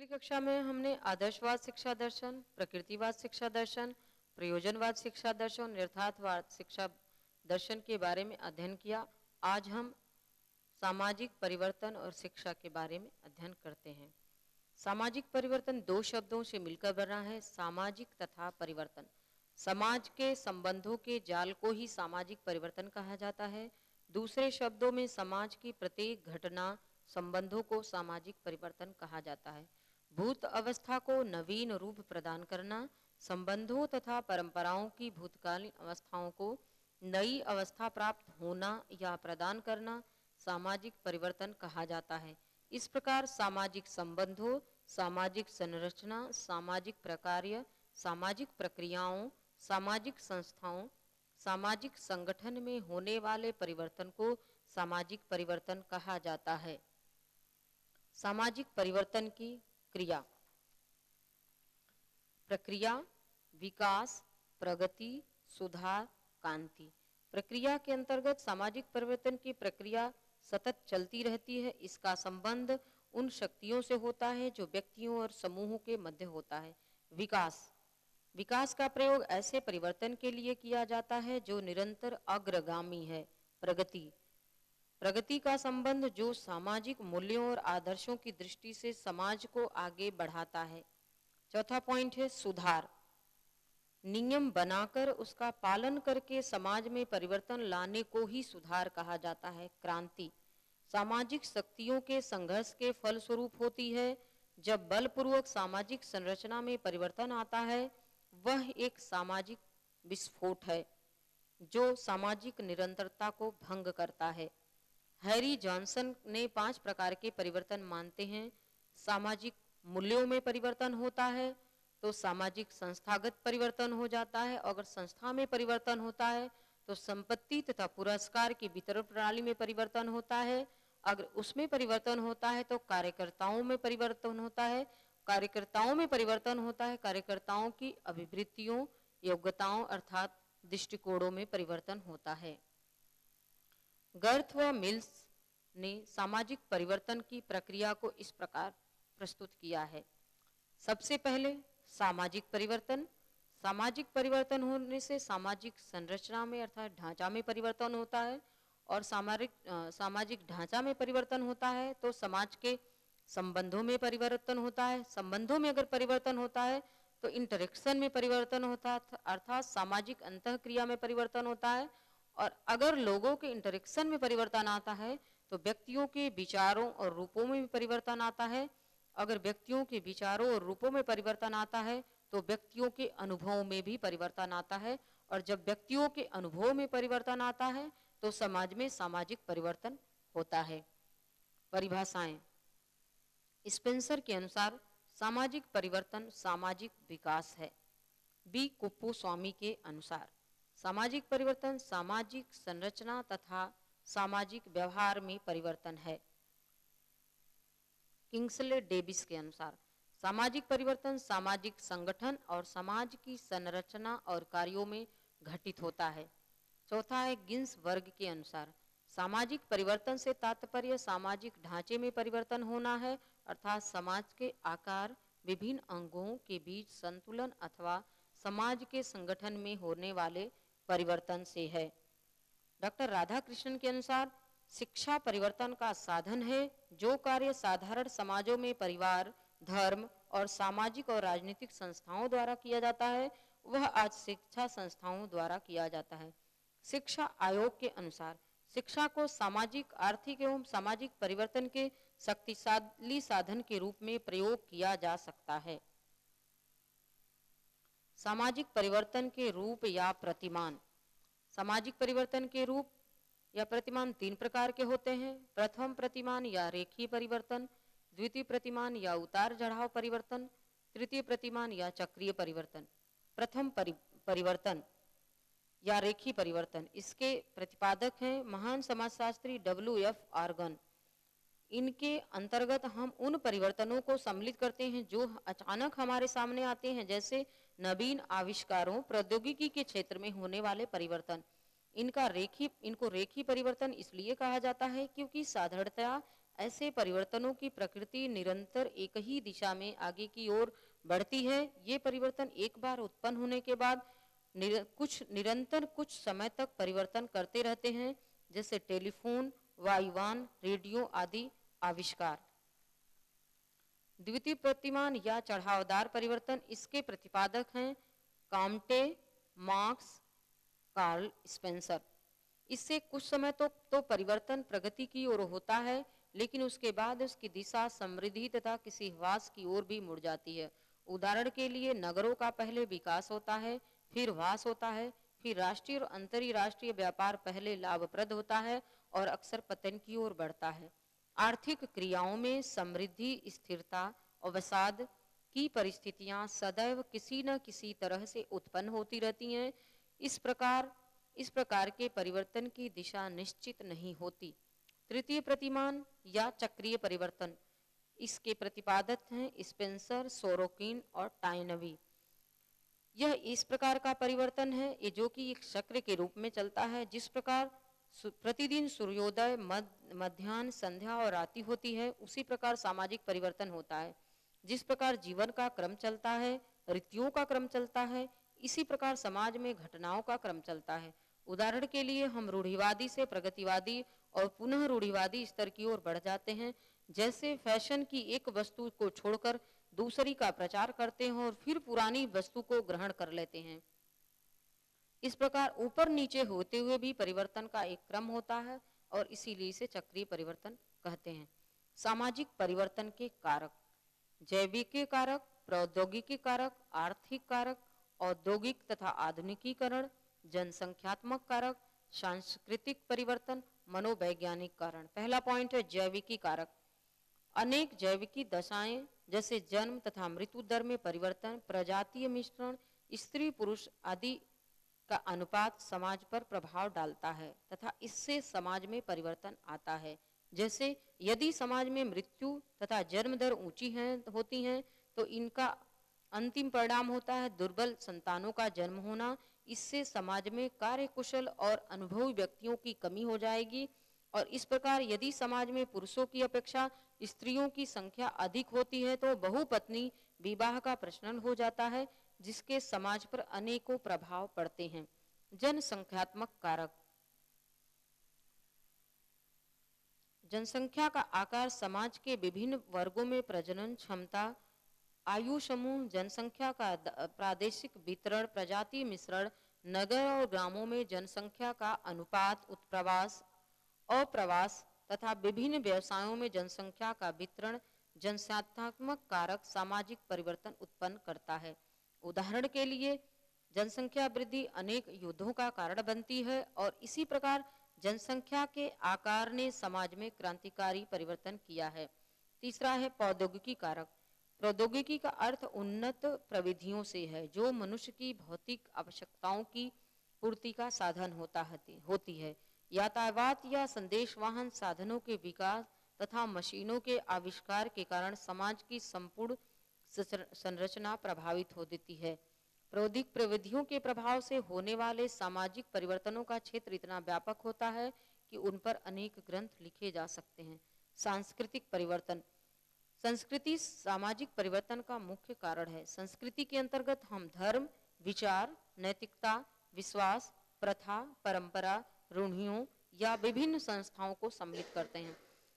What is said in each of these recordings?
पिछली कक्षा में हमने आदर्शवाद शिक्षा दर्शन, प्रकृतिवाद शिक्षा दर्शन, प्रयोजनवाद शिक्षा दर्शन, यथार्थवाद शिक्षा दर्शन के बारे में अध्ययन किया। आज हम सामाजिक परिवर्तन और शिक्षा के बारे में अध्ययन करते हैं। सामाजिक परिवर्तन दो शब्दों से मिलकर बना है, सामाजिक तथा परिवर्तन। समाज के संबंधों के जाल को ही सामाजिक परिवर्तन कहा जाता है। दूसरे शब्दों में समाज की प्रत्येक घटना संबंधों को सामाजिक परिवर्तन कहा जाता है। भूत अवस्था को नवीन रूप प्रदान करना, संबंधों तथा परंपराओं की भूतकालीन अवस्थाओं को नई अवस्था प्राप्त होना या प्रदान करना सामाजिक परिवर्तन कहा जाता है। इस प्रकार सामाजिक संबंधों, सामाजिक संरचना, सामाजिक प्रकार्य, सामाजिक प्रक्रियाओं, सामाजिक संस्थाओं, सामाजिक संगठन में होने वाले परिवर्तन को सामाजिक परिवर्तन कहा जाता है। सामाजिक परिवर्तन की क्रिया, प्रक्रिया, विकास, प्रगति, सुधार, कांति। प्रक्रिया के अंतर्गत सामाजिक परिवर्तन की प्रक्रिया सतत चलती रहती है। इसका संबंध उन शक्तियों से होता है जो व्यक्तियों और समूहों के मध्य होता है। विकास, विकास का प्रयोग ऐसे परिवर्तन के लिए किया जाता है जो निरंतर अग्रगामी है। प्रगति, प्रगति का संबंध जो सामाजिक मूल्यों और आदर्शों की दृष्टि से समाज को आगे बढ़ाता है। चौथा पॉइंट है सुधार, नियम बनाकर उसका पालन करके समाज में परिवर्तन लाने को ही सुधार कहा जाता है। क्रांति, सामाजिक शक्तियों के संघर्ष के फलस्वरूप होती है। जब बलपूर्वक सामाजिक संरचना में परिवर्तन आता है, वह एक सामाजिक विस्फोट है जो सामाजिक निरंतरता को भंग करता है। हैरी जॉनसन ने 5 प्रकार के परिवर्तन मानते हैं। सामाजिक मूल्यों में परिवर्तन होता है तो सामाजिक संस्थागत परिवर्तन हो जाता है। अगर संस्था में परिवर्तन होता है तो संपत्ति तथा पुरस्कार की वितरण प्रणाली में परिवर्तन होता है। अगर उसमें परिवर्तन होता है तो कार्यकर्ताओं में परिवर्तन होता है। कार्यकर्ताओं में परिवर्तन होता है, कार्यकर्ताओं की अभिवृत्तियों, योग्यताओं अर्थात दृष्टिकोणों में परिवर्तन होता है। गर्थ व मिल्स ने सामाजिक परिवर्तन की प्रक्रिया को इस प्रकार प्रस्तुत किया है। सबसे पहले सामाजिक परिवर्तन। सामाजिक परिवर्तन होने से सामाजिक संरचना में अर्थात ढांचा में परिवर्तन होता है, और सामाजिक ढांचा में परिवर्तन होता है तो समाज के संबंधों में परिवर्तन होता है। संबंधों में अगर परिवर्तन होता है तो इंटरेक्शन में परिवर्तन होता है अर्थात सामाजिक अंतःक्रिया में परिवर्तन होता है। और अगर लोगों के इंटरेक्शन में परिवर्तन आता है तो व्यक्तियों के विचारों और रूपों में भी परिवर्तन आता है। अगर व्यक्तियों के विचारों और रूपों में परिवर्तन आता है तो व्यक्तियों के अनुभवों में भी परिवर्तन आता है, और जब व्यक्तियों के अनुभवों में परिवर्तन आता है तो समाज में सामाजिक परिवर्तन होता है। परिभाषाएं, स्पेंसर के अनुसार सामाजिक परिवर्तन सामाजिक विकास है। बी कुप्पूस्वामी के अनुसार सामाजिक परिवर्तन सामाजिक संरचना तथा सामाजिक व्यवहार में परिवर्तन है। किंग्सले डेविस के अनुसार सामाजिक परिवर्तन सामाजिक संगठन और समाज की संरचना और कार्यों में घटित होता है। चौथा है गिन्सबर्ग के अनुसार सामाजिक परिवर्तन से तात्पर्य सामाजिक ढांचे में परिवर्तन होना है, अर्थात समाज के आकार, विभिन्न अंगों के बीच संतुलन अथवा समाज के संगठन में होने वाले परिवर्तन से है। डॉक्टर राधाकृष्णन के अनुसार शिक्षा परिवर्तन का साधन है। जो कार्य साधारण समाजों में परिवार, धर्म और सामाजिक और राजनीतिक संस्थाओं द्वारा किया जाता है वह आज शिक्षा संस्थाओं द्वारा किया जाता है। शिक्षा आयोग के अनुसार शिक्षा को सामाजिक, आर्थिक एवं सामाजिक परिवर्तन के शक्तिशाली साधन के रूप में प्रयोग किया जा सकता है। सामाजिक परिवर्तन के रूप या प्रतिमान। सामाजिक परिवर्तन के रूप या प्रतिमान 3 प्रकार के होते हैं। प्रथम प्रतिमान या रेखीय परिवर्तन, द्वितीय प्रतिमान या उतार चढ़ाव परिवर्तन, तृतीय प्रतिमान या चक्रीय परिवर्तन। प्रथम परिवर्तन या रेखीय परिवर्तन, इसके प्रतिपादक हैं महान समाजशास्त्री WF ऑर्गन। इनके अंतर्गत हम उन परिवर्तनों को सम्मिलित करते हैं जो अचानक हमारे सामने आते हैं, जैसे नवीन आविष्कारों, प्रौद्योगिकी के क्षेत्र में होने वाले परिवर्तन। इनको रेखीय परिवर्तन इसलिए कहा जाता है क्योंकि साधारणतया ऐसे परिवर्तनों की प्रकृति निरंतर एक ही दिशा में आगे की ओर बढ़ती है। ये परिवर्तन एक बार उत्पन्न होने के बाद निरंतर कुछ समय तक परिवर्तन करते रहते हैं, जैसे टेलीफोन, वायुयान, रेडियो आदि आविष्कार। द्वितीय प्रतिमान या चढ़ावदार परिवर्तन, इसके प्रतिपादक हैं काम्टे, मार्क्स, कार्ल स्पेंसर। इससे कुछ समय तो परिवर्तन प्रगति की ओर होता है, लेकिन उसके बाद उसकी दिशा समृद्धि तथा किसी ह्रास की ओर भी मुड़ जाती है। उदाहरण के लिए नगरों का पहले विकास होता है, फिर ह्रास होता है, फिर राष्ट्रीय और अंतर्राष्ट्रीय व्यापार पहले लाभप्रद होता है और अक्सर पतन की ओर बढ़ता है। आर्थिक क्रियाओं में समृद्धि, स्थिरता, अवसाद की परिस्थितियां सदैव किसी न किसी तरह से उत्पन्न होती रहती हैं। इस प्रकार के परिवर्तन की दिशा निश्चित नहीं होती। तृतीय प्रतिमान या चक्रीय परिवर्तन, इसके प्रतिपादक हैं स्पेंसर, सोरोकिन और टाइनवी। यह इस प्रकार का परिवर्तन है ये जो कि एक चक्र के रूप में चलता है। जिस प्रकार प्रतिदिन सूर्योदय, मध्याह्न, संध्या और रात्रि होती है, उसी प्रकार सामाजिक परिवर्तन होता है। जिस प्रकार जीवन का क्रम चलता है, ऋतुओं का क्रम चलता है, इसी प्रकार समाज में घटनाओं का क्रम चलता है। उदाहरण के लिए हम रूढ़िवादी से प्रगतिवादी और पुनः रूढ़िवादी स्तर की ओर बढ़ जाते हैं। जैसे फैशन की एक वस्तु को छोड़कर दूसरी का प्रचार करते हैं और फिर पुरानी वस्तु को ग्रहण कर लेते हैं। इस प्रकार ऊपर नीचे होते हुए भी परिवर्तन का एक क्रम होता है और इसीलिए इसे चक्रीय परिवर्तन कहते हैं। सामाजिक परिवर्तन के कारक, जैविक कारक, प्रौद्योगिकी कारक, आर्थिक कारक, औद्योगिक तथा आधुनिकीकरण, जनसंख्यात्मक कारक, सांस्कृतिक परिवर्तन, मनोवैज्ञानिक कारण। पहला पॉइंट है जैविकी कारक। अनेक जैविकी दशाएं जैसे जन्म तथा मृत्यु दर में परिवर्तन, प्रजातीय मिश्रण, स्त्री पुरुष आदि का अनुपात समाज पर प्रभाव डालता है तथा इससे समाज में परिवर्तन आता है। जैसे यदि समाज में मृत्यु तथा जन्म दर ऊंची होती हैं तो इनका अंतिम परिणाम होता है दुर्बल संतानों का जन्म होना। इससे समाज में कार्यकुशल और अनुभवी व्यक्तियों की कमी हो जाएगी और इस प्रकार यदि समाज में पुरुषों की अपेक्षा स्त्रियों की संख्या अधिक होती है तो बहुपत्नी विवाह का प्रचलन हो जाता है, जिसके समाज पर अनेकों प्रभाव पड़ते हैं। जनसंख्यात्मक कारक, जनसंख्या का आकार समाज के विभिन्न वर्गों में प्रजनन क्षमता, आयु समूह, जनसंख्या का प्रादेशिक वितरण, प्रजाति मिश्रण, नगर और ग्रामों में जनसंख्या का अनुपात, उत्प्रवास, अप्रवास तथा विभिन्न व्यवसायों में जनसंख्या का वितरण, जनसंख्यात्मक कारक सामाजिक परिवर्तन उत्पन्न करता है। उदाहरण के लिए जनसंख्या वृद्धि अनेक युद्धों का कारण बनती है और इसी प्रकार जनसंख्या के आकार ने समाज में क्रांतिकारी परिवर्तन किया है। तीसरा है प्रौद्योगिकी कारक। प्रौद्योगिकी का अर्थ उन्नत प्रविधियों से है जो मनुष्य की भौतिक आवश्यकताओं की पूर्ति का साधन होती है। यातायात या संदेश वाहन साधनों के विकास तथा मशीनों के आविष्कार के कारण समाज की संपूर्ण संरचना प्रभावित हो देती है। प्रौद्योगिक प्रविधियों के प्रभाव से होने वाले सामाजिक परिवर्तनों का क्षेत्र इतना व्यापक होता है कि उन पर अनेक ग्रंथ लिखे जा सकते हैं। सांस्कृतिक परिवर्तन, संस्कृति सामाजिक परिवर्तन का मुख्य कारण है। संस्कृति के अंतर्गत हम धर्म, विचार, नैतिकता, विश्वास, प्रथा, परंपरा, रूढ़ियों या विभिन्न संस्थाओं को सम्मिलित करते हैं।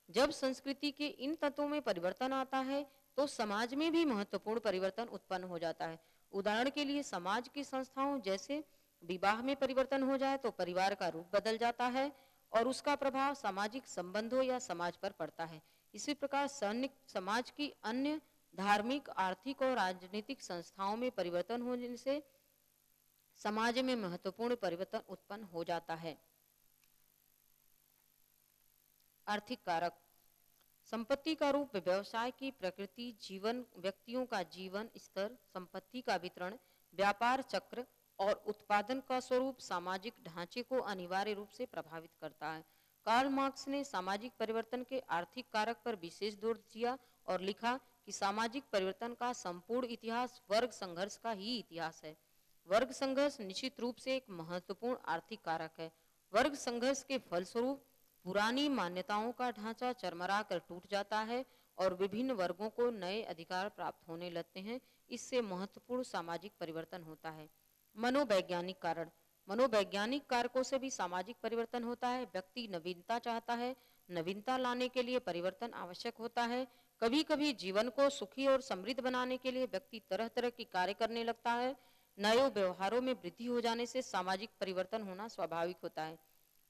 जब संस्कृति के इन तत्वों में परिवर्तन आता है तो समाज में भी महत्वपूर्ण परिवर्तन उत्पन्न हो जाता है। उदाहरण के लिए समाज की संस्थाओं जैसे विवाह में परिवर्तन हो जाए तो परिवार का रूप बदल जाता है और उसका प्रभाव सामाजिक संबंधों या समाज पर पड़ता है। इसी प्रकार समाज की अन्य धार्मिक, आर्थिक और राजनीतिक संस्थाओं में परिवर्तन होने से समाज में महत्वपूर्ण परिवर्तन उत्पन्न हो जाता है। आर्थिक कारक, संपत्ति का रूप, व्यवसाय की प्रकृति, जीवन, व्यक्तियों का जीवन स्तर, संपत्ति का वितरण, व्यापार चक्र और उत्पादन का स्वरूप सामाजिक ढांचे को अनिवार्य रूप से प्रभावित करता है। कार्ल मार्क्स ने सामाजिक परिवर्तन के आर्थिक कारक पर विशेष जोर दिया और लिखा कि सामाजिक परिवर्तन का संपूर्ण इतिहास वर्ग संघर्ष का ही इतिहास है। वर्ग संघर्ष निश्चित रूप से एक महत्वपूर्ण आर्थिक कारक है। वर्ग संघर्ष के फलस्वरूप पुरानी मान्यताओं का ढांचा चरमरा कर टूट जाता है और विभिन्न वर्गों को नए अधिकार प्राप्त होने लगते हैं। इससे महत्वपूर्ण सामाजिक परिवर्तन होता है। मनोवैज्ञानिक कारण, मनोवैज्ञानिक कारकों से भी सामाजिक परिवर्तन होता है। व्यक्ति नवीनता चाहता है, नवीनता लाने के लिए परिवर्तन आवश्यक होता है। कभी कभी जीवन को सुखी और समृद्ध बनाने के लिए व्यक्ति तरह तरह की कार्य करने लगता है। नए व्यवहारों में वृद्धि हो जाने से सामाजिक परिवर्तन होना स्वाभाविक होता है।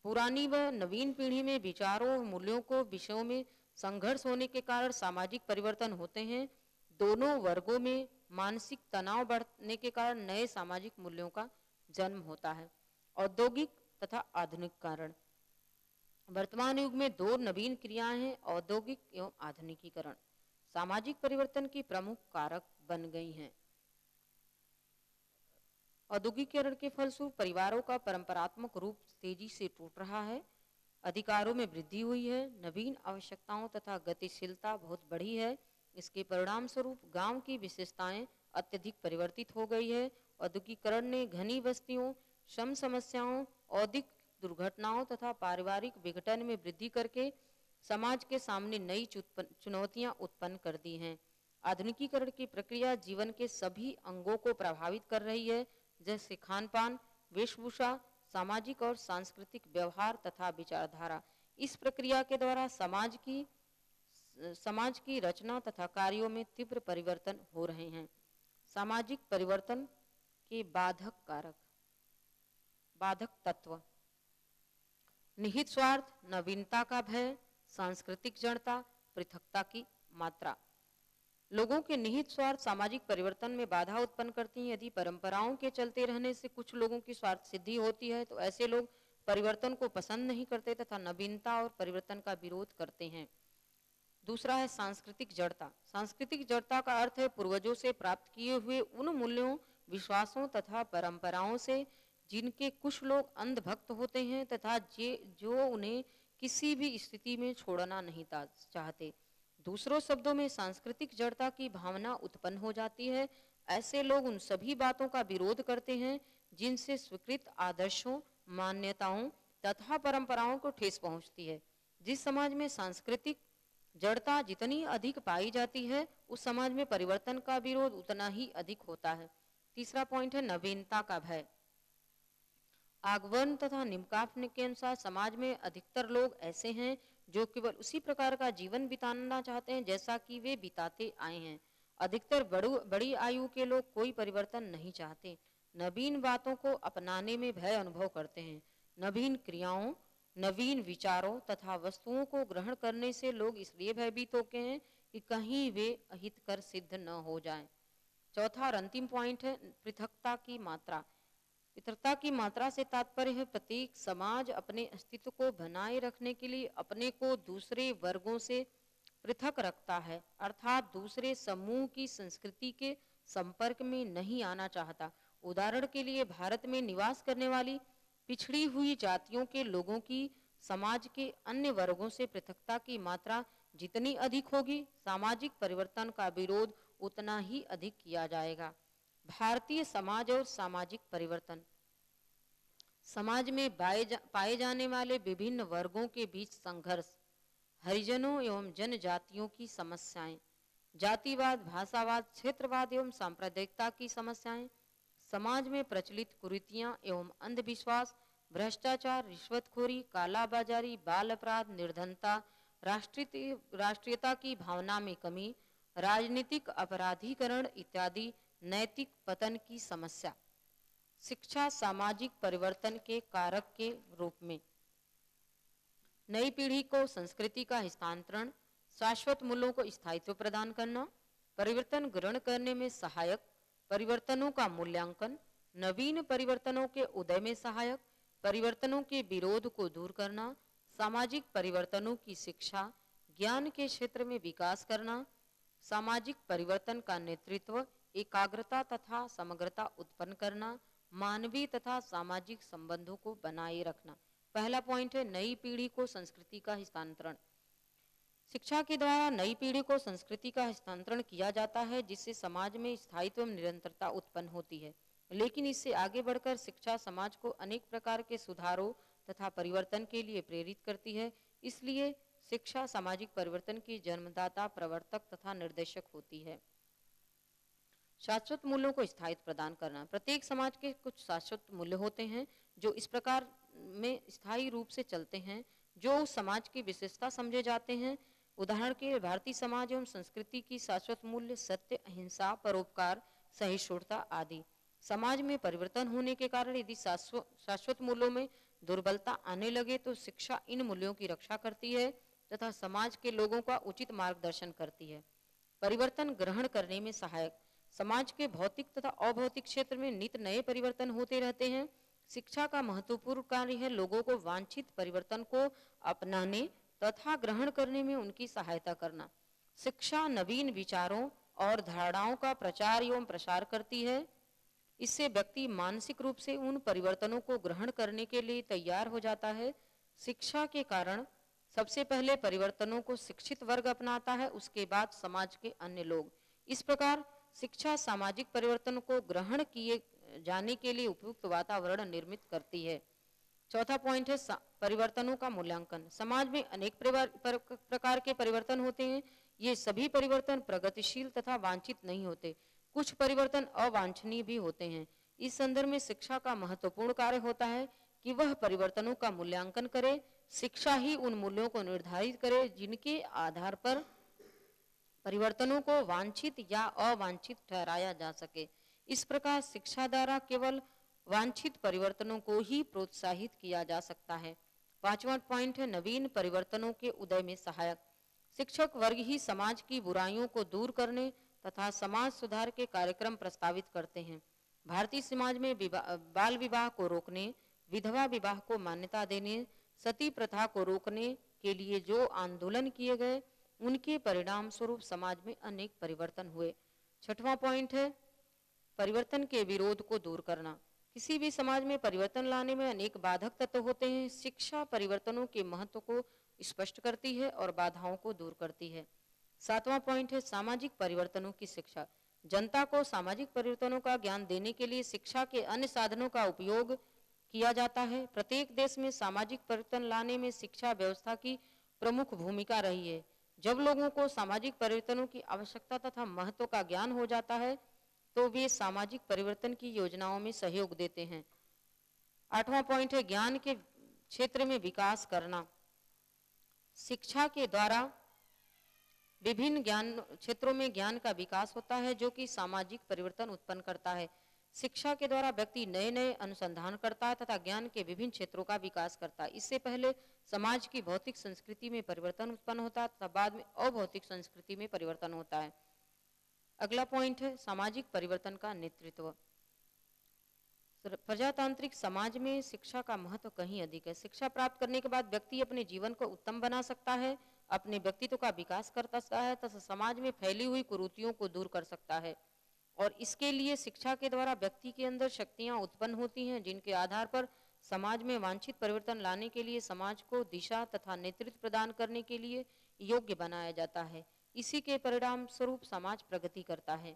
पुरानी व नवीन पीढ़ी में विचारों, मूल्यों को विषयों में संघर्ष होने के कारण सामाजिक परिवर्तन होते हैं। दोनों वर्गों में मानसिक तनाव बढ़ने के कारण नए सामाजिक मूल्यों का जन्म होता है। औद्योगिक तथा आधुनिक कारण, वर्तमान युग में दो नवीन क्रियाएं हैं, औद्योगिक एवं आधुनिकीकरण सामाजिक परिवर्तन की प्रमुख कारक बन गई हैं। औद्योगिकीकरण के फलस्वरूप परिवारों का परंपरात्मक रूप तेजी से टूट रहा है, अधिकारों में वृद्धि हुई है, नवीन आवश्यकताओं तथा गतिशीलता बहुत बढ़ी है। इसके परिणाम स्वरूप गांव की विशेषताएं अत्यधिक परिवर्तित हो गई है। औद्योगिकीकरण ने घनी बस्तियों, श्रम समस्याओं, औद्योगिक दुर्घटनाओं तथा पारिवारिक विघटन में वृद्धि करके समाज के सामने नई चुनौतियां उत्पन्न कर दी हैं। आधुनिकीकरण की प्रक्रिया जीवन के सभी अंगों को प्रभावित कर रही है, जैसे खान पान, वेशभूषा, सामाजिक और सांस्कृतिक व्यवहार तथा विचारधारा। इस प्रक्रिया के द्वारा समाज की रचना तथा कार्यों में तीव्र परिवर्तन हो रहे हैं। सामाजिक परिवर्तन के बाधक कारक, बाधक तत्व, निहित स्वार्थ, नवीनता का भय, सांस्कृतिक जड़ता, पृथकता की मात्रा। लोगों के निहित स्वार्थ सामाजिक परिवर्तन में बाधा उत्पन्न करती हैं। यदि परंपराओं के चलते रहने से कुछ लोगों की स्वार्थ सिद्धि होती है तो ऐसे लोग परिवर्तन को पसंद नहीं करते तथा नवीनता और परिवर्तन का विरोध करते हैं। दूसरा है सांस्कृतिक जड़ता। सांस्कृतिक जड़ता का अर्थ है पूर्वजों से प्राप्त किए हुए उन मूल्यों, विश्वासों तथा परंपराओं से जिनके कुछ लोग अंधभक्त होते हैं तथा जो उन्हें किसी भी स्थिति में छोड़ना नहीं चाहते। दूसरों शब्दों में सांस्कृतिक जड़ता की भावना उत्पन्न हो जाती है। ऐसे लोग उन सभी बातों का विरोध करते हैं जिनसे स्वीकृत आदर्शों, मान्यताओं तथा परंपराओं को ठेस पहुंचती है। जिस समाज में सांस्कृतिक जड़ता जितनी अधिक पाई जाती है, उस समाज में परिवर्तन का विरोध उतना ही अधिक होता है। तीसरा पॉइंट है नवीनता का भय। आगवन तथा निम्काफ के अनुसार समाज में अधिकतर लोग ऐसे हैं जो केवल उसी प्रकार का जीवन बिताना चाहते हैं जैसा कि वे बिताते आए हैं। अधिकतर बड़ी आयु के लोग कोई परिवर्तन नहीं चाहते, नवीन बातों को अपनाने में भय अनुभव करते हैं। नवीन क्रियाओं, नवीन विचारों तथा वस्तुओं को ग्रहण करने से लोग इसलिए भयभीत होते हैं कि कहीं वे अहितकर सिद्ध न हो जाएं। चौथा और अंतिम पॉइंट है पृथकता की मात्रा। पृथकता की मात्रा से तात्पर्य है प्रत्येक समाज अपने अस्तित्व को बनाए रखने के लिए अपने को दूसरे वर्गों से पृथक रखता है, अर्थात दूसरे समूह की संस्कृति के संपर्क में नहीं आना चाहता। उदाहरण के लिए भारत में निवास करने वाली पिछड़ी हुई जातियों के लोगों की समाज के अन्य वर्गों से पृथकता की मात्रा जितनी अधिक होगी, सामाजिक परिवर्तन का विरोध उतना ही अधिक किया जाएगा। भारतीय समाज और सामाजिक परिवर्तन। समाज में पाए जाने वाले विभिन्न वर्गों के बीच संघर्ष, हरिजनों एवं जनजातियों की समस्याएं, जातिवाद, भाषावाद, क्षेत्रवाद एवं सांप्रदायिकता की समस्याएं, समाज में प्रचलित कुरीतियां एवं अंधविश्वास, भ्रष्टाचार, रिश्वतखोरी, कालाबाजारी, बाल अपराध, निर्धनता, राष्ट्रीयता की भावना में कमी, राजनीतिक अपराधीकरण इत्यादि, नैतिक पतन की समस्या। शिक्षा सामाजिक परिवर्तन के कारक के रूप में नई पीढ़ी को संस्कृति का हस्तांतरण, शाश्वत मूल्यों को स्थायित्व प्रदान करना, परिवर्तन ग्रहण करने में सहायक, परिवर्तनों का मूल्यांकन, नवीन परिवर्तनों के उदय में सहायक, परिवर्तनों के विरोध को दूर करना, सामाजिक परिवर्तनों की शिक्षा, ज्ञान के क्षेत्र में विकास करना, सामाजिक परिवर्तन का नेतृत्व, एकाग्रता तथा समग्रता उत्पन्न करना, मानवीय तथा सामाजिक संबंधों को बनाए रखना। पहला पॉइंट है नई पीढ़ी को संस्कृति का हस्तांतरण। शिक्षा के द्वारा नई पीढ़ी को संस्कृति का हस्तांतरण किया जाता है जिससे समाज में स्थायित्व एवं निरंतरता उत्पन्न होती है। लेकिन इससे आगे बढ़कर शिक्षा समाज को अनेक प्रकार के सुधारों तथा परिवर्तन के लिए प्रेरित करती है। इसलिए शिक्षा सामाजिक परिवर्तन की जन्मदाता, प्रवर्तक तथा निर्देशक होती है। शाश्वत मूल्यों को स्थायित्व प्रदान करना। प्रत्येक समाज के कुछ शाश्वत मूल्य होते हैं जो इस प्रकार में स्थायी रूप से चलते हैं जो उस समाज की विशेषता समझे जाते हैं। उदाहरण के लिए भारतीय समाज एवं संस्कृति की शाश्वत मूल्य सत्य, अहिंसा, परोपकार, सहिष्णुता आदि। समाज में परिवर्तन होने के कारण यदि शाश्वत मूल्यों में दुर्बलता आने लगे तो शिक्षा इन मूल्यों की रक्षा करती है तथा समाज के लोगों का उचित मार्गदर्शन करती है। परिवर्तन ग्रहण करने में सहायक। समाज के भौतिक तथा अभौतिक क्षेत्र में नित नए परिवर्तन होते रहते हैं। शिक्षा का महत्वपूर्ण कार्य है लोगों को वांछित परिवर्तन को अपनाने तथा ग्रहण करने में उनकी सहायता करना। शिक्षा नवीन विचारों और धारणाओं का प्रचार एवं प्रसार करती है। इससे व्यक्ति मानसिक रूप से उन परिवर्तनों को ग्रहण करने के लिए तैयार हो जाता है। शिक्षा के कारण सबसे पहले परिवर्तनों को शिक्षित वर्ग अपनाता है, उसके बाद समाज के अन्य लोग। इस प्रकार शिक्षा सामाजिक परिवर्तन को ग्रहण किए जाने के लिए उपयुक्त वातावरण निर्मित करती है। चौथा पॉइंट है परिवर्तनों का मूल्यांकन। समाज में अनेक प्रकार के परिवर्तन होते हैं। ये सभी परिवर्तन प्रगतिशील तथा वांछित नहीं होते। कुछ परिवर्तन अवांछनीय भी होते हैं। इस संदर्भ में शिक्षा का महत्वपूर्ण कार्य होता है कि वह परिवर्तनों का मूल्यांकन करे। शिक्षा ही उन मूल्यों को निर्धारित करे जिनके आधार पर परिवर्तनों को वांछित या अवांछित ठहराया जा सके। इस प्रकार शिक्षा द्वारा केवल वांछित परिवर्तनों को ही प्रोत्साहित किया जा सकता है। पांचवा पॉइंट है नवीन परिवर्तनों के उदय में सहायक। शिक्षक वर्ग ही समाज की बुराइयों को दूर करने तथा समाज सुधार के कार्यक्रम प्रस्तावित करते हैं। भारतीय समाज में बाल विवाह को रोकने, विधवा विवाह को मान्यता देने, सती प्रथा को रोकने के लिए जो आंदोलन किए गए उनके परिणाम स्वरूप समाज में अनेक परिवर्तन हुए। छठवां पॉइंट है परिवर्तन के विरोध को दूर करना। किसी भी समाज में परिवर्तन लाने में अनेक बाधक तत्व होते हैं। शिक्षा परिवर्तनों के महत्व को स्पष्ट करती है और बाधाओं को दूर करती है। सातवां पॉइंट है सामाजिक परिवर्तनों की शिक्षा। जनता को सामाजिक परिवर्तनों का ज्ञान देने के लिए शिक्षा के अन्य साधनों का उपयोग किया जाता है। प्रत्येक देश में सामाजिक परिवर्तन लाने में शिक्षा व्यवस्था की प्रमुख भूमिका रही है। जब लोगों को सामाजिक परिवर्तनों की आवश्यकता तथा महत्व का ज्ञान हो जाता है तो वे सामाजिक परिवर्तन की योजनाओं में सहयोग देते हैं। आठवां पॉइंट है ज्ञान के क्षेत्र में विकास करना। शिक्षा के द्वारा विभिन्न ज्ञान क्षेत्रों में ज्ञान का विकास होता है जो कि सामाजिक परिवर्तन उत्पन्न करता है। शिक्षा के द्वारा व्यक्ति नए नए अनुसंधान करता है तथा ज्ञान के विभिन्न क्षेत्रों का विकास करता है। इससे पहले समाज की भौतिक संस्कृति में परिवर्तन उत्पन्न होता है तथा बाद में अभौतिक संस्कृति में परिवर्तन होता है। अगला पॉइंट है सामाजिक परिवर्तन का नेतृत्व। प्रजातांत्रिक समाज में शिक्षा का महत्व कहीं अधिक है। शिक्षा प्राप्त करने के बाद व्यक्ति अपने जीवन को उत्तम बना सकता है, अपने व्यक्तित्व का विकास कर सकता है तथा समाज में फैली हुई कुरीतियों को दूर कर सकता है। और इसके लिए शिक्षा के द्वारा व्यक्ति के अंदर शक्तियां उत्पन्न होती हैं जिनके आधार पर समाज में वांछित परिवर्तन लाने के लिए समाज को दिशा तथा नेतृत्व प्रदान करने के लिए योग्य बनाया जाता है। इसी के परिणाम स्वरूप समाज प्रगति करता है।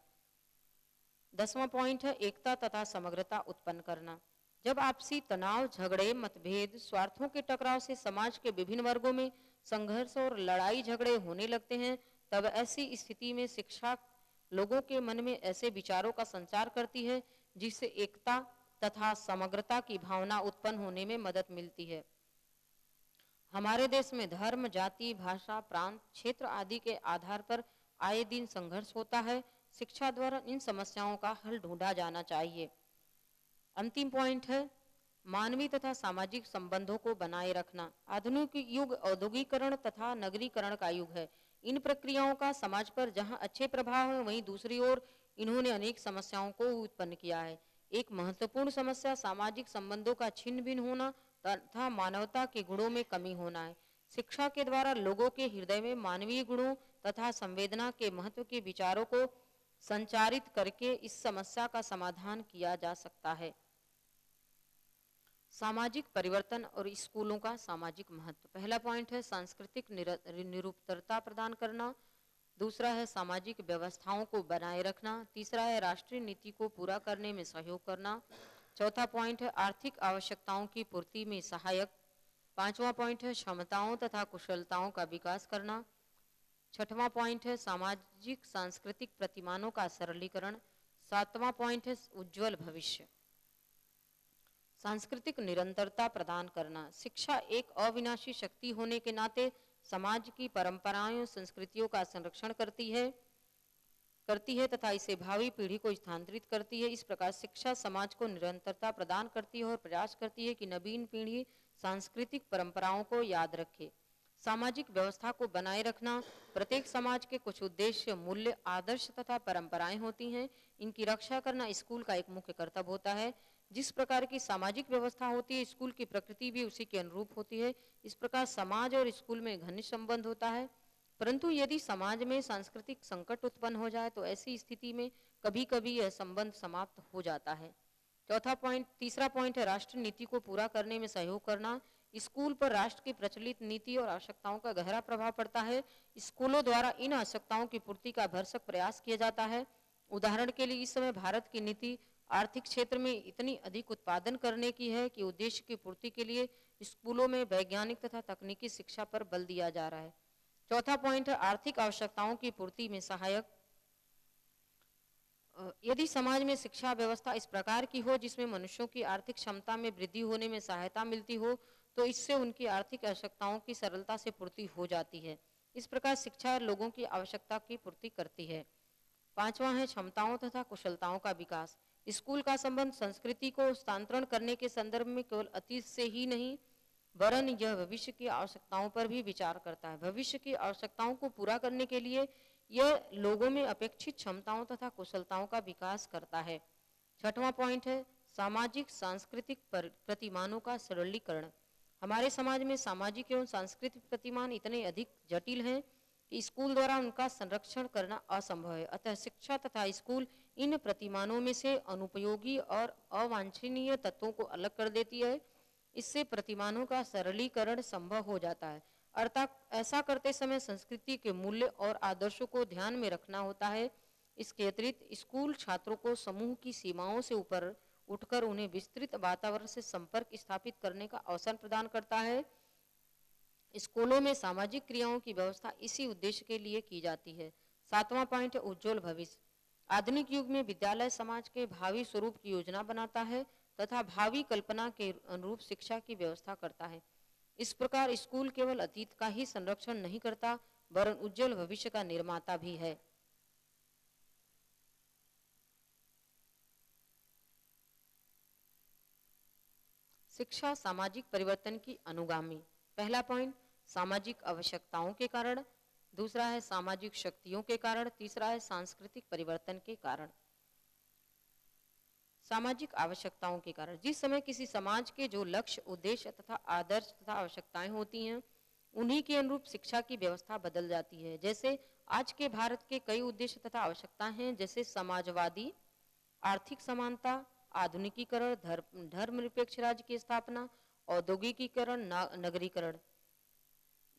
10वां पॉइंट है एकता तथा समग्रता उत्पन्न करना। जब आपसी तनाव, झगड़े, मतभेद, स्वार्थों के टकराव से समाज के विभिन्न वर्गों में संघर्ष और लड़ाई झगड़े होने लगते हैं तब ऐसी स्थिति में शिक्षा लोगों के मन में ऐसे विचारों का संचार करती है जिससे एकता तथा समग्रता की भावना उत्पन्न होने में मदद मिलती है। हमारे देश में धर्म, जाति, भाषा, प्रांत, क्षेत्र आदि के आधार पर आए दिन संघर्ष होता है। शिक्षा द्वारा इन समस्याओं का हल ढूंढा जाना चाहिए। अंतिम पॉइंट है मानवीय तथा सामाजिक संबंधों को बनाए रखना। आधुनिक युग औद्योगिकरण तथा नगरीकरण का युग है। इन प्रक्रियाओं का समाज पर जहां अच्छे प्रभाव है वहीं दूसरी ओर इन्होंने अनेक समस्याओं को उत्पन्न किया है। एक महत्वपूर्ण समस्या सामाजिक संबंधों का छिन्न भिन्न होना तथा मानवता के गुणों में कमी होना है। शिक्षा के द्वारा लोगों के हृदय में मानवीय गुणों तथा संवेदना के महत्व के विचारों को संचारित करके इस समस्या का समाधान किया जा सकता है। सामाजिक परिवर्तन और स्कूलों का सामाजिक महत्व। पहला पॉइंट है सांस्कृतिक निरंतरता प्रदान करना। दूसरा है सामाजिक व्यवस्थाओं को बनाए रखना। तीसरा है राष्ट्रीय नीति को पूरा करने में सहयोग करना। चौथा पॉइंट है आर्थिक आवश्यकताओं की पूर्ति में सहायक। पांचवा पॉइंट है क्षमताओं तथा कुशलताओं का विकास करना। छठवां पॉइंट है सामाजिक सांस्कृतिक प्रतिमानों का सरलीकरण। सातवां पॉइंट है उज्जवल भविष्य। सांस्कृतिक निरंतरता प्रदान करना। शिक्षा एक अविनाशी शक्ति होने के नाते समाज की परंपराओं संस्कृतियों का संरक्षण करती है तथा इसे भावी पीढ़ी को स्थानांतरित करती है। इस प्रकार शिक्षा समाज को निरंतरता प्रदान करती है और प्रयास करती है कि नवीन पीढ़ी सांस्कृतिक परंपराओं को याद रखे। सामाजिक व्यवस्था को बनाए रखना। प्रत्येक समाज के कुछ उद्देश्य, मूल्य, आदर्श तथा परंपराएं होती हैं। इनकी रक्षा करना स्कूल का एक मुख्य कर्तव्य होता है। जिस प्रकार की सामाजिक व्यवस्था होती है, स्कूल की प्रकृति भी उसी के अनुरूप होती है। इस प्रकार समाज और स्कूल में घनिष्ठ संबंध होता है। परंतु यदि समाज में सांस्कृतिक संकट उत्पन्न हो जाए तो ऐसी स्थिति में कभी कभी यह संबंध समाप्त हो जाता है। तीसरा पॉइंट है राष्ट्र नीति को पूरा करने में सहयोग करना। स्कूल पर राष्ट्र की प्रचलित नीति और आवश्यकताओं का गहरा प्रभाव पड़ता है। स्कूलों द्वारा इन आवश्यकताओं की पूर्ति का भरसक प्रयास किया जाता है। उदाहरण के लिए इस समय भारत की नीति आर्थिक क्षेत्र में इतनी अधिक उत्पादन करने की है कि उद्देश्य की पूर्ति के लिए स्कूलों में वैज्ञानिक तथा तकनीकी शिक्षा पर बल दिया जा रहा है। चौथा पॉइंट है आर्थिक आवश्यकताओं की पूर्ति में सहायक। यदि समाज में शिक्षा व्यवस्था इस प्रकार की हो जिसमें मनुष्यों की आर्थिक क्षमता में वृद्धि होने में सहायता मिलती हो तो इससे उनकी आर्थिक आवश्यकताओं की सरलता से पूर्ति हो जाती है। इस प्रकार शिक्षा लोगों की आवश्यकता की पूर्ति करती है। पांचवा है क्षमताओं तथा कुशलताओं का विकास। स्कूल का संबंध संस्कृति को हस्तांतरण करने के संदर्भ में केवल अतीत से ही नहीं वरन यह भविष्य की आवश्यकताओं पर भी विचार करता है। भविष्य की आवश्यकताओं को पूरा करने के लिए यह लोगों में अपेक्षित क्षमताओं तथा कुशलताओं का विकास करता है। छठवां पॉइंट है सामाजिक सांस्कृतिक प्रतिमानों का सरलीकरण। हमारे समाज में सामाजिक एवं सांस्कृतिक प्रतिमान इतने अधिक जटिल हैं कि स्कूल द्वारा उनका संरक्षण करना असंभव है। अतः शिक्षा तथा स्कूल इन प्रतिमानों में से अनुपयोगी और अवांछनीय तत्वों को अलग कर देती है। इससे प्रतिमानों का सरलीकरण संभव हो जाता है। अर्थात ऐसा करते समय संस्कृति के मूल्य और आदर्शों को ध्यान में रखना होता है। इसके अतिरिक्त स्कूल छात्रों को समूह की सीमाओं से ऊपर उठकर उन्हें विस्तृत वातावरण से संपर्क स्थापित करने का अवसर प्रदान करता है। स्कूलों में सामाजिक क्रियाओं की व्यवस्था इसी उद्देश्य के लिए की जाती है। सातवां पॉइंट है उज्जवल भविष्य। आधुनिक युग में विद्यालय समाज के भावी स्वरूप की योजना बनाता है तथा भावी कल्पना के अनुरूप शिक्षा की व्यवस्था करता है। इस प्रकार स्कूल केवल अतीत का ही संरक्षण नहीं करता वरन उज्जवल भविष्य का निर्माता भी है। शिक्षा सामाजिक परिवर्तन की अनुगामी। पहला पॉइंट सामाजिक आवश्यकताओं के कारण, दूसरा है सामाजिक शक्तियों के कारण, तीसरा है सांस्कृतिक परिवर्तन के कारण। सामाजिक आवश्यकताओं के कारण जिस समय किसी समाज के जो लक्ष्य, उद्देश्य तथा आदर्श तथा आवश्यकताएं होती हैं उन्हीं के अनुरूप शिक्षा की व्यवस्था बदल जाती है। जैसे आज के भारत के कई उद्देश्य तथा आवश्यकताएं हैं, जैसे समाजवादी, आर्थिक समानता, आधुनिकीकरण, धर्मनिरपेक्ष राज्य की स्थापना, औद्योगिकीकरण, नगरीकरण,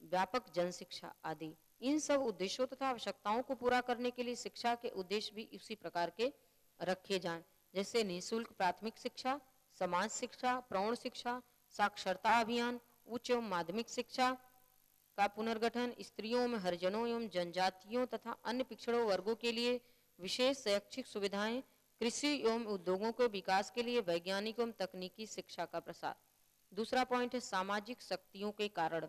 व्यापक जनशिक्षा आदि। इन सब उद्देश्यों तथा आवश्यकताओं को पूरा करने के लिए शिक्षा के उद्देश्य भी इसी प्रकार के रखे जाएं, जैसे निःशुल्क प्राथमिक शिक्षा, समाज शिक्षा, प्रौढ़ शिक्षा, साक्षरता अभियान, उच्च एवं माध्यमिक शिक्षा का पुनर्गठन, स्त्रियों में हरिजनों एवं जनजातियों तथा अन्य पिछड़ों वर्गों के लिए विशेष शैक्षिक सुविधाएं, कृषि एवं उद्योगों के विकास के लिए वैज्ञानिक एवं तकनीकी शिक्षा का प्रसार। दूसरा पॉइंट है सामाजिक शक्तियों के कारण।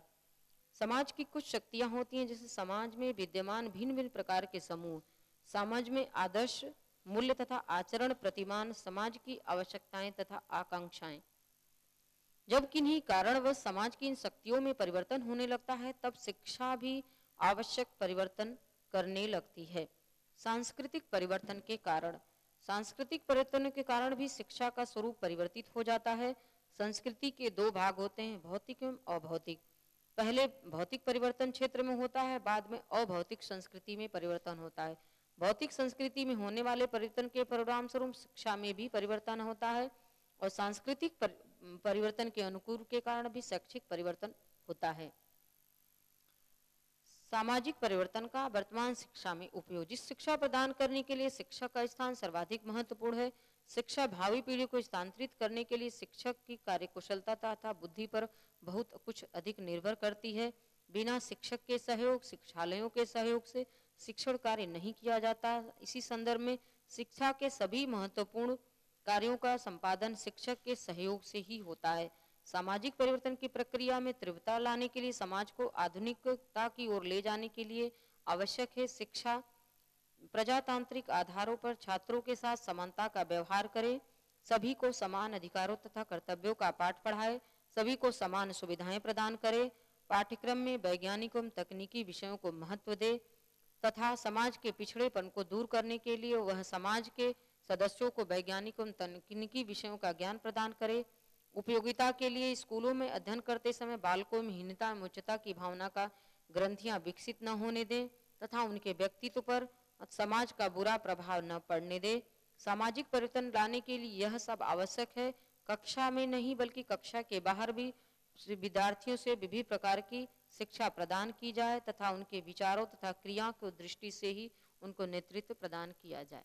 समाज की कुछ शक्तियां होती हैं जैसे समाज में विद्यमान भिन्न भिन्न प्रकार के समूह, समाज में आदर्श, मूल्य तथा आचरण प्रतिमान, समाज की आवश्यकताएं तथा आकांक्षाएं। जब किन्हीं कारणवश समाज की इन शक्तियों में परिवर्तन होने लगता है तब शिक्षा भी आवश्यक परिवर्तन करने लगती है। सांस्कृतिक परिवर्तन के कारण, सांस्कृतिक परिवर्तन के कारण भी शिक्षा का स्वरूप परिवर्तित हो जाता है। संस्कृति के दो भाग होते हैं, भौतिक एवं अभौतिक। पहले भौतिक परिवर्तन क्षेत्र में होता है, बाद में अभौतिक संस्कृति में परिवर्तन होता है। भौतिक संस्कृति में होने वाले परिवर्तन के परिणाम स्वरूप शिक्षा में भी परिवर्तन होता है और सांस्कृतिक परिवर्तन के अनुकूल के कारण भी शैक्षिक परिवर्तन होता है। सामाजिक परिवर्तन का वर्तमान शिक्षा में उपयोग। जिस शिक्षा प्रदान करने के लिए शिक्षा का स्थान सर्वाधिक महत्वपूर्ण है, शिक्षा भावी पीढ़ी को स्थानांतरित करने के लिए शिक्षक की कार्यकुशलता तथा बुद्धि पर बहुत कुछ अधिक निर्भर करती है। बिना शिक्षक के सहयोग, शिक्षालयों के सहयोग से शिक्षण कार्य नहीं किया जाता। इसी संदर्भ में शिक्षा के सभी महत्वपूर्ण कार्यों का संपादन शिक्षक के सहयोग से ही होता है। सामाजिक परिवर्तन की प्रक्रिया में तीव्रता लाने के लिए, समाज को आधुनिकता की ओर ले जाने के लिए आवश्यक है शिक्षा प्रजातांत्रिक आधारों पर छात्रों के साथ समानता का व्यवहार करे, सभी को समान अधिकारों तथा कर्तव्यों का पाठ पढ़ाए, सभी को समान सुविधाएं प्रदान करे, पाठ्यक्रम में वैज्ञानिक एवं तकनीकी विषयों को महत्व दे तथा समाज के पिछड़ेपन को दूर करने के लिए वह समाज के सदस्यों को वैज्ञानिक एवं तकनीकी विषयों का ज्ञान प्रदान करे। उपयोगिता के लिए स्कूलों में अध्ययन करते समय बालकों में हीनता एवं उच्चता की भावना का ग्रंथियां विकसित न होने दें तथा उनके व्यक्तित्व पर समाज का बुरा प्रभाव न पड़ने दे। सामाजिक परिवर्तन लाने के लिए यह सब आवश्यक है। कक्षा में नहीं बल्कि कक्षा के बाहर भी विद्यार्थियों से विभिन्न प्रकार की शिक्षा प्रदान की जाए तथा उनके विचारों तथा क्रियाओं की दृष्टि से ही उनको नेतृत्व प्रदान किया जाए।